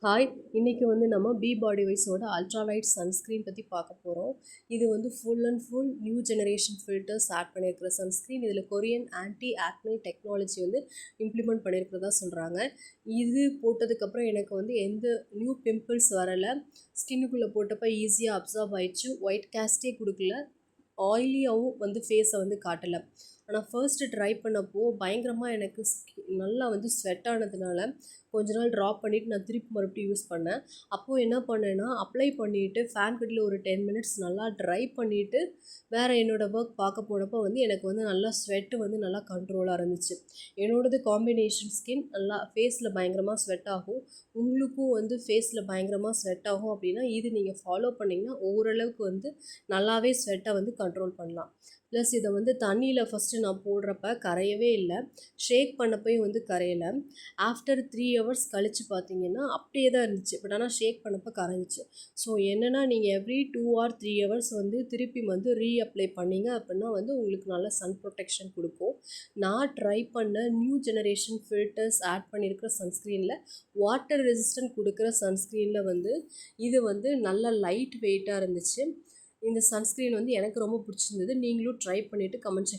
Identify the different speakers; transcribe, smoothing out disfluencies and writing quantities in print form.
Speaker 1: Hi, இன்னைக்கு நம்ம be பாடி வைஸோட அல்ட்ராலைட் சன்ஸ்க்ரீன் பற்றி பார்க்க போகிறோம். இது full and full new generation filters add பண்ணியிருக்கிற சன்ஸ்க்ரீன். இதில் Korean anti acne technology implement பண்ணியிருக்கிறதா சொல்கிறாங்க. இது போட்டதுக்கப்புறம் எனக்கு எந்த நியூ பிம்பிள்ஸ் வரலை. ஸ்கின்னுக்குள்ளே போட்டப்போ ஈஸியாக அப்சார்ப் ஆயிடுச்சு. ஒயிட் கேஸ்டே கொடுக்கல. ஆயிலியாகவும் ஃபேஸை காட்டலை. ஆனால் ஃபர்ஸ்ட்டு ட்ரை பண்ணப்போ பயங்கரமாக எனக்கு நல்லா ஸ்வெட் ஆனதுனால கொஞ்ச நாள் ட்ராப் பண்ணிவிட்டு நான் திருப்பி மறுபடியும் யூஸ் பண்ணேன். அப்போது என்ன பண்ணேன்னா, அப்ளை பண்ணிவிட்டு ஃபேன் கட்டில் ஒரு 10 மினிட்ஸ் நல்லா ட்ரை பண்ணிவிட்டு வேறு என்னோடய ஒர்க் பார்க்க போனப்போ எனக்கு நல்லா ஸ்வெட்டு நல்லா கண்ட்ரோலாக இருந்துச்சு. என்னோடது காம்பினேஷன் ஸ்கின். நல்லா ஃபேஸில் பயங்கரமாக ஸ்வெட் ஆகும். உங்களுக்கும் ஃபேஸில் பயங்கரமாக ஸ்வெட் ஆகும் அப்படின்னா இது நீங்கள் ஃபாலோ பண்ணிங்கன்னா ஓரளவுக்கு நல்லாவே ஸ்வெட்டை கண்ட்ரோல் பண்ணலாம். ப்ளஸ் இதை தண்ணியில் ஃபஸ்ட்டு நான் போடுறப்ப கரையவே இல்லை. ஷேக் பண்ணப்பையும் கரையலை. ஆஃப்டர் 3 ஹவர்ஸ் கழித்து பார்த்தீங்கன்னா அப்படியே தான் இருந்துச்சு. பட் ஆனால் ஷேக் பண்ணப்போ கரைஞ்சிச்சு. ஸோ என்னென்னா நீங்கள் எவ்ரி 2 ஆர் 3 ஹவர்ஸ் திருப்பி ரீஅப்ளை பண்ணிங்க அப்படின்னா உங்களுக்கு நல்ல சன் ப்ரொடெக்ஷன் கொடுக்கும். நான் ட்ரை பண்ண நியூ ஜெனரேஷன் ஃபில்டர்ஸ் ஆட் பண்ணியிருக்கிற சன்ஸ்க்ரீனில் வாட்டர் ரெசிஸ்டன்ட் கொடுக்குற சன்ஸ்க்ரீனில் இது நல்ல லைட் வெயிட்டாக இருந்துச்சு. இந்த சன்ஸ்க்ரீன் எனக்கு ரொம்ப பிடிச்சிருந்தது. நீங்களும் ட்ரை பண்ணிவிட்டு கமெண்ட் செக்ஷன்